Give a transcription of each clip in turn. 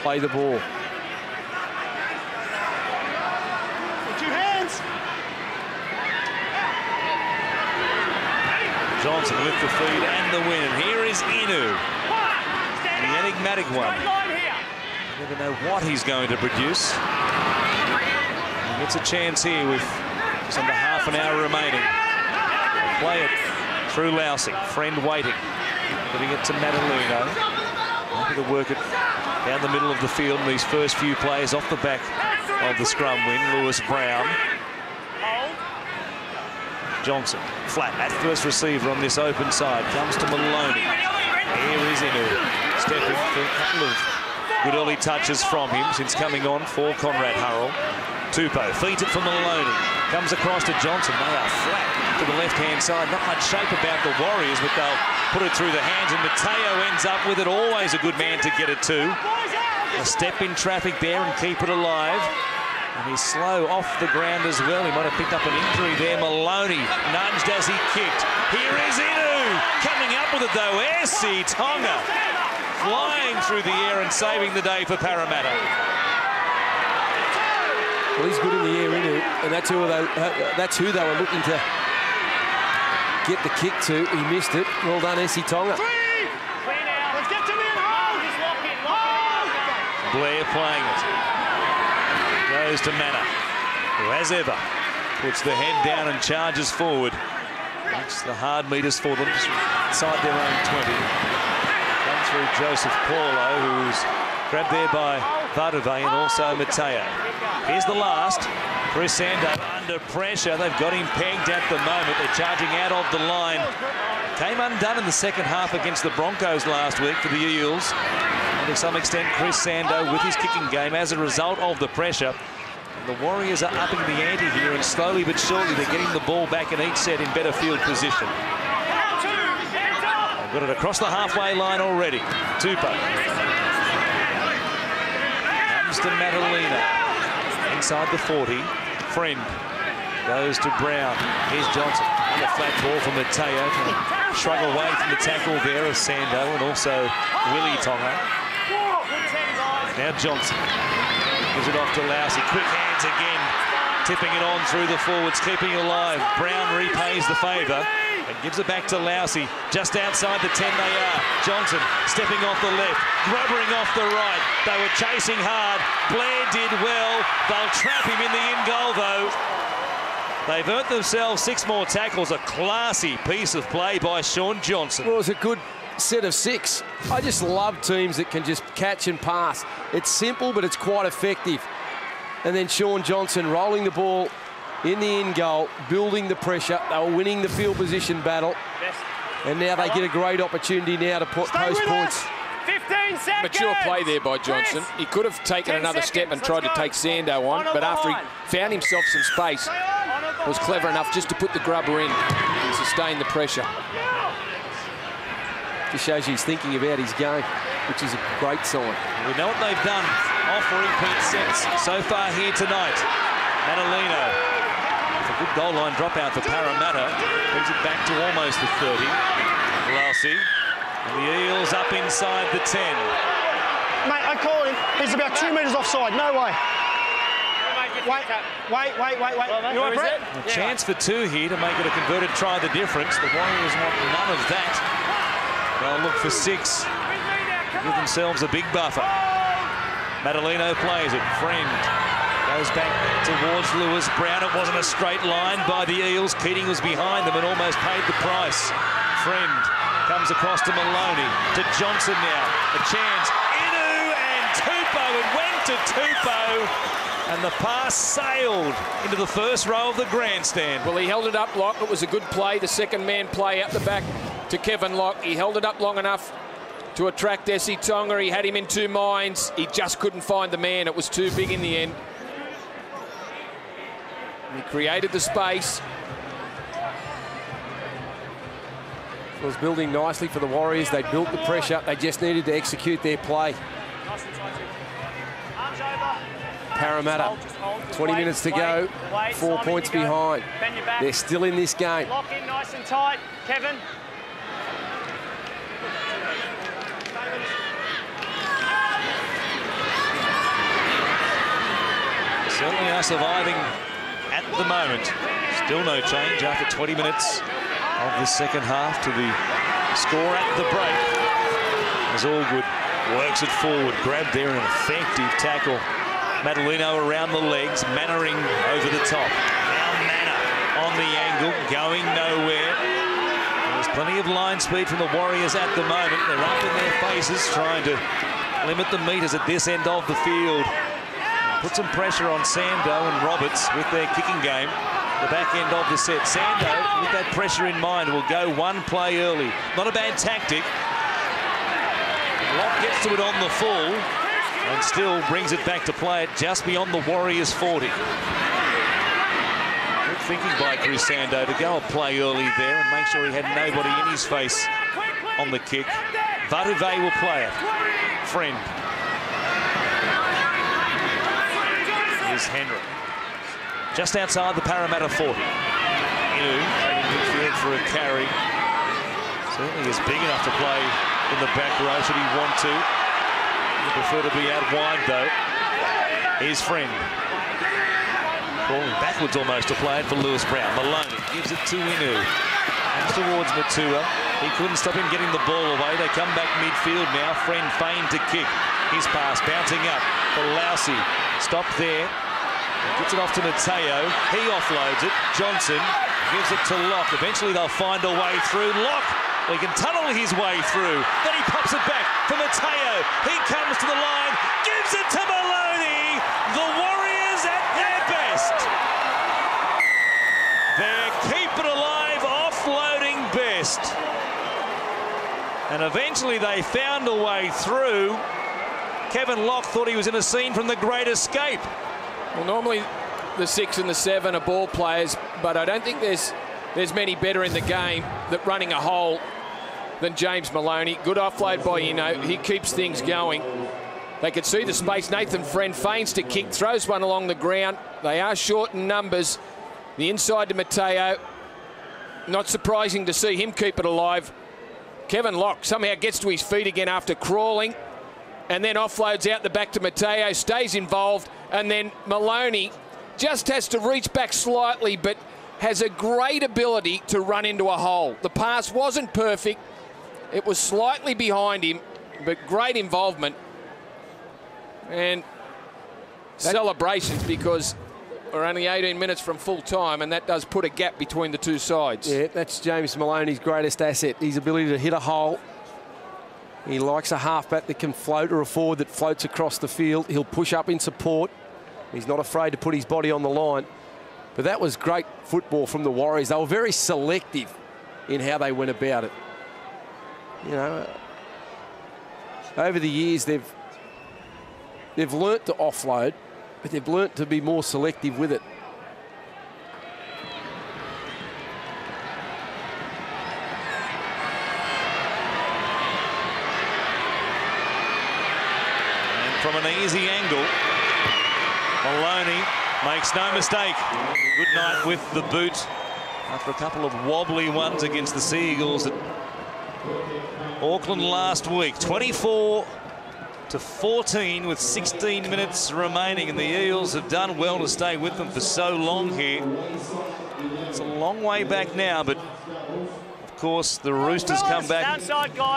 play the ball. Two hands. Johnson with the feed and the win. And here is Inu, the enigmatic one. You never know what he's going to produce. He gets a chance here with just under half an hour remaining. Play it through Lousy. Friend waiting. Giving it to Madaleno. Happy to work it down the middle of the field. And these first few plays off the back of the scrum win. Lewis Brown. Johnson flat at first receiver on this open side. Comes to Maloney. Here is Inu. Stepping for a couple of good early touches from him since coming on for Conrad Hurrell. Tupou feeds it for Maloney. Comes across to Johnson. They are flat to the left-hand side. Not much shape about the Warriors, but they'll put it through the hands, and Mateo ends up with it. Always a good man to get it to. A step in traffic there and keep it alive. And he's slow off the ground as well. He might have picked up an injury there. Maloney nudged as he kicked. Here is Inu. Coming up with it though. Esi Tonga flying through the air and saving the day for Parramatta. Well, he's good in the air, Inu, and that's who they were looking to get the kick to. He missed it. Well done, Esi Tonga. Blair playing it. Goes to Manor, who as ever puts the head down and charges forward. Makes the hard meters for them inside their own 20. Come through Joseph Paulo, who's grabbed there by Vardave and also Mateo. Here's the last. Chris Sando under pressure. They've got him pegged at the moment. They're charging out of the line. Came undone in the second half against the Broncos last week for the Eels. And to some extent, Chris Sando with his kicking game as a result of the pressure. And the Warriors are upping the ante here, and slowly but surely they're getting the ball back in each set in better field position. They've got it across the halfway line already. Tupou. Comes to Madalena. Inside the 40. Friend. Goes to Brown. Here's Johnson. And a flat ball for Mateo. Trying to shrug away from the tackle there of Sando and also Willie Tonga. Now Johnson gives it off to Lousy. Quick hands again. Tipping it on through the forwards, keeping it alive. Brown repays the favour and gives it back to Lousy. Just outside the 10 they are. Johnson stepping off the left, grubbering off the right. They were chasing hard. Blair did well. They'll trap him in the in goal though. They've earned themselves 6 more tackles. A classy piece of play by Shaun Johnson. Well, it was a good set of 6. I just love teams that can just catch and pass. It's simple, but it's quite effective. And then Shaun Johnson rolling the ball in the in goal, building the pressure. They were winning the field position battle. And now they get a great opportunity now to post points. 15 seconds. Mature play there by Johnson. He could have taken another step and tried to take Sando on, but after he found himself some space, was clever enough just to put the grubber in and sustain the pressure. Just shows you he's thinking about his game, which is a great sign. We know what they've done off repeat sets so far here tonight. Madaleno. It's a good goal line dropout for Parramatta. Brings it back to almost the 30. Lousy. And the Eels up inside the 10. Mate, I called him. He's about 2 metres offside. No way. Wait. You want Brett? A chance for 2 here to make it a converted try the difference. The Warriors want none of that. They'll look for 6. Give themselves a big buffer. Madaleno plays it. Friend goes back towards Lewis Brown. It wasn't a straight line by the Eels. Keating was behind them and almost paid the price. Friend comes across to Maloney. To Johnson now. A chance. Inu and Tupou. It went to Tupou. And the pass sailed into the first row of the grandstand. Well, he held it up, Locke. It was a good play. The second man play out the back to Kevin Locke. He held it up long enough to attract Esi Tonga. He had him in 2 minds. He just couldn't find the man. It was too big in the end. He created the space. It was building nicely for the Warriors. They built the pressure. They just needed to execute their play. Parramatta, 20 minutes to go, 4 points behind. They're still in this game. Lock in nice and tight, Kevin. certainly are surviving at the moment. Still no change after 20 minutes of the second half to the score at the break. As Allgood works it forward, grabbed there, an effective tackle. Madalino around the legs, Mannering over the top. Now Manna on the angle, going nowhere. There's plenty of line speed from the Warriors at the moment. They're up in their faces, trying to limit the metres at this end of the field. Put some pressure on Sando and Roberts with their kicking game. The back end of the set. Sando, with that pressure in mind, will go one play early. Not a bad tactic. Locke gets to it on the full and still brings it back to play it just beyond the Warriors 40. Good thinking by Chris Sando to go a play early there and make sure he had nobody in his face on the kick. Varuve will play it. Friend. Here's Henry. Just outside the Parramatta 40. Inu taking midfield for a carry. Certainly is big enough to play in the back row should he want to. He'd prefer to be out wide though. Here's Friend. Falling backwards almost to play it for Lewis Brown. Maloney gives it to Inu. Comes towards Matua. He couldn't stop him getting the ball away. They come back midfield now. Friend feigned to kick. His pass bouncing up for Lousy. Stopped there. Gets it off to Mateo. He offloads it. Johnson gives it to Locke. Eventually they'll find a way through. Locke, he can tunnel his way through. Then he pops it back for Mateo. He comes to the line, gives it to Maloney. The Warriors at their best. They're keep it alive, offloading best. And eventually they found a way through. Kevin Locke thought he was in a scene from The Great Escape. Well, normally the 6 and the 7 are ball players, but I don't think there's many better in the game that running a hole than James Maloney. Good offload by Ino. He keeps things going. They could see the space. Nathan Friend feigns to kick, throws one along the ground. They are short in numbers. The inside to Mateo. Not surprising to see him keep it alive. Kevin Locke somehow gets to his feet again after crawling and then offloads out the back to Mateo, stays involved, and then Maloney just has to reach back slightly but has a great ability to run into a hole. The pass wasn't perfect. It was slightly behind him, but great involvement. And celebrations because we're only 18 minutes from full time, and that does put a gap between the two sides. Yeah, that's James Maloney's greatest asset, his ability to hit a hole. He likes a halfback that can float or a forward that floats across the field. He'll push up in support. He's not afraid to put his body on the line. But that was great football from the Warriors. They were very selective in how they went about it. You know, over the years they've learnt to offload, but they've learnt to be more selective with it. And from an easy angle, Maloney makes no mistake. Good night with the boot after a couple of wobbly ones against the Sea Eagles at Auckland last week. 24-14 with 16 minutes remaining, and the Eels have done well to stay with them for so long here. It's a long way back now, but of course the Roosters come back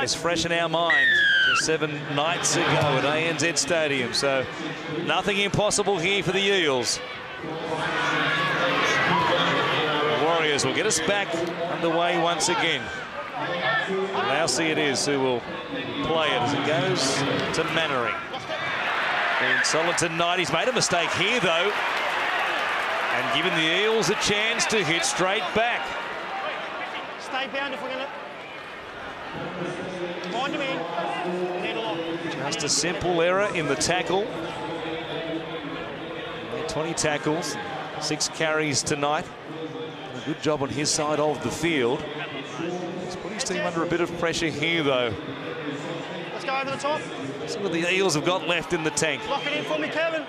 as fresh in our mind as 7 nights ago at ANZ Stadium. So nothing impossible here for the Eels. The Warriors will get us back underway once again. Lousy it is who will play it as it goes to Mannering. Being solid tonight. He's made a mistake here though, and given the Eels a chance to hit straight back. Stay bound if we're going to find him in. Just a simple error in the tackle. 20 tackles, 6 carries tonight. A good job on his side of the field. He's putting his team under a bit of pressure here, though. Let's go over the top. See what the Eels have got left in the tank. Lock it in for me, Kevin.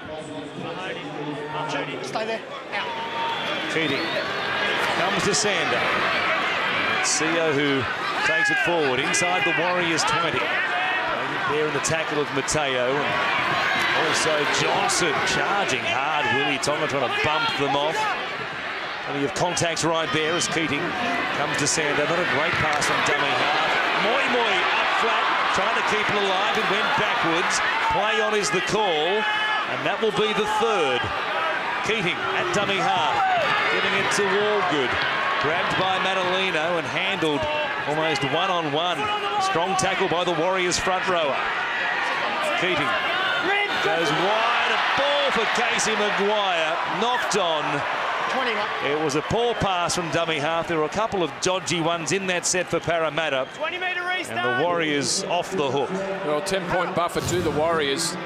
Stay there. Out. Keating comes to Sando. It's Seo who takes it forward inside the Warriors 20. There in the tackle of Mateo. Also Johnson charging hard. Willie Tonga trying to bump them off. Plenty of contacts right there as Keating comes to Sando. Not a great pass from dummy half. Moi up flat, trying to keep it alive. It went backwards. Play on is the call, and that will be the third. Keating at dummy half, giving it to Walgood. Grabbed by Madalino and handled almost one-on-one. Strong tackle by the Warriors front rower. Keating goes wide. A ball for Casey Maguire. Knocked on. It was a poor pass from dummy half. There were a couple of dodgy ones in that set for Parramatta. 20-metre restart. And the Warriors off the hook. Well, 10-point buffer to the Warriors.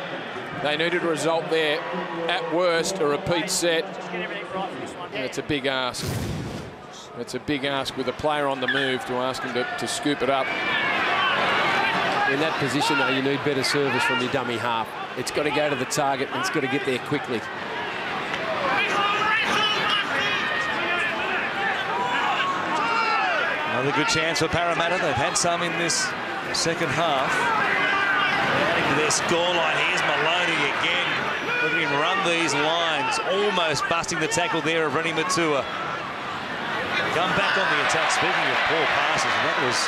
They needed a result there. At worst, a repeat set. And it's a big ask. It's a big ask with a player on the move to ask him to scoop it up. In that position, though, you need better service from your dummy half. It's got to go to the target and it's got to get there quickly. Another good chance for Parramatta. They've had some in this second half. Adding to their scoreline, here's Maloney again. Looking him run these lines. Almost busting the tackle there of Rennie Matua. Come back on the attack. Speaking of poor passes, and that was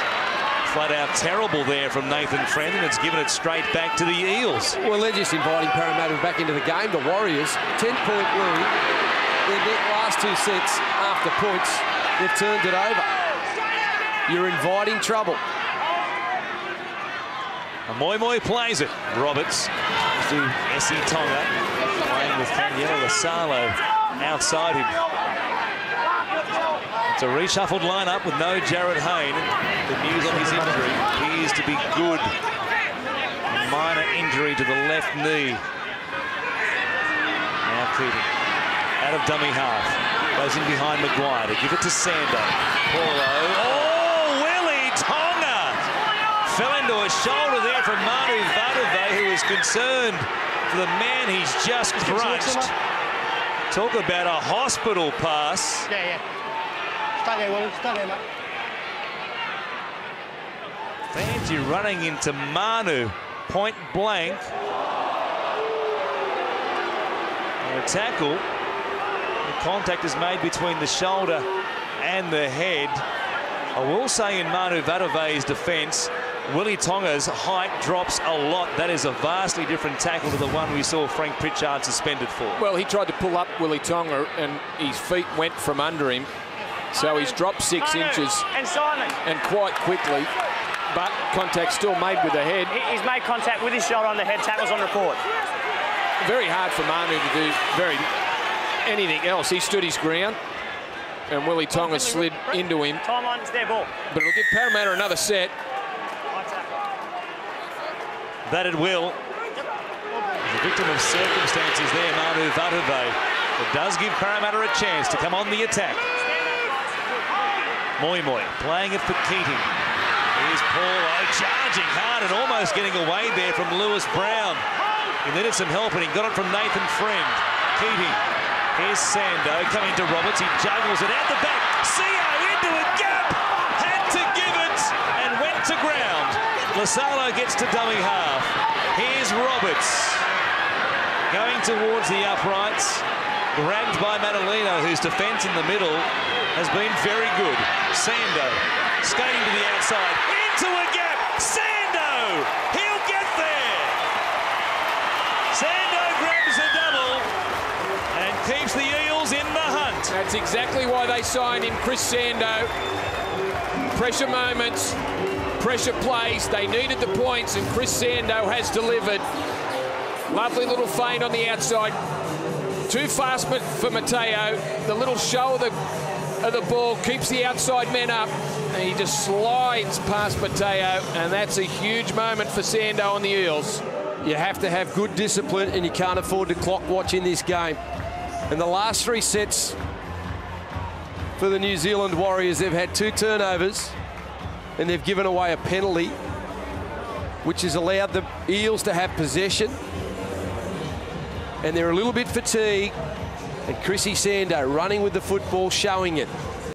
flat out terrible there from Nathan Friend, and it's given it straight back to the Eels. Well, they're just inviting Parramatta back into the game. The Warriors, 10-point lead. In their last two sets after points, they've turned it over. You're inviting trouble. And Moi plays it. Roberts to Essie Tonga. Playing with Daniela Lasalo outside him. It's a reshuffled lineup with no Jared Hayne. The news on his injury appears to be good. A minor injury to the left knee. Now Keating out of dummy half. Goes in behind Maguire to give it to Sando. Paulo. Fell into a shoulder there from Manu Vatuvei, who is concerned for the man he's just crunched. Talk about a hospital pass. Yeah. Stay there, Willie. Stay there, mate. Fanti running into Manu, point blank. And a tackle. The contact is made between the shoulder and the head. I will say in Manu Vatuvei's defence, Willie Tonga's height drops a lot. That is a vastly different tackle to the one we saw Frank Pritchard suspended for. Well, he tried to pull up Willie Tonga and his feet went from under him. So he's dropped 6 inches And Simon. and quite quickly, but contact still made with the head. He's made contact with his shoulder on the head. Tackles on report. Very hard for Manu to do anything else. He stood his ground and Willie Tonga slid into him. Timeline, it's their ball. But it'll give Parramatta another set. That it will. The victim of circumstances there, Manu Vatuvei. It does give Parramatta a chance to come on the attack. Moi playing it for Keating. Here's Paulo charging hard and almost getting away there from Lewis Brown. He needed some help and he got it from Nathan Friend. Keating. Here's Sando coming to Roberts. He juggles it out the back. Sio into a gap. Had to give it and went to ground. Lasalo gets to dummy half. Here's Roberts going towards the uprights. Grabbed by Madalino, whose defence in the middle has been very good. Sando skating to the outside. Into a gap. Sando! He'll get there! Sando grabs a double and keeps the Eels in the hunt. That's exactly why they signed him, Chris Sando. Pressure moments, pressure plays. They needed the points, and Chris Sando has delivered. Lovely little feint on the outside. Too fast for Mateo. The little show of the ball keeps the outside men up. And he just slides past Mateo, and that's a huge moment for Sando on the Eels. You have to have good discipline, and you can't afford to clock watch in this game. In the last 3 sets for the New Zealand Warriors, they've had 2 turnovers, and they've given away a penalty, which has allowed the Eels to have possession. And they're a little bit fatigued, and Chrissy Sando running with the football, showing it.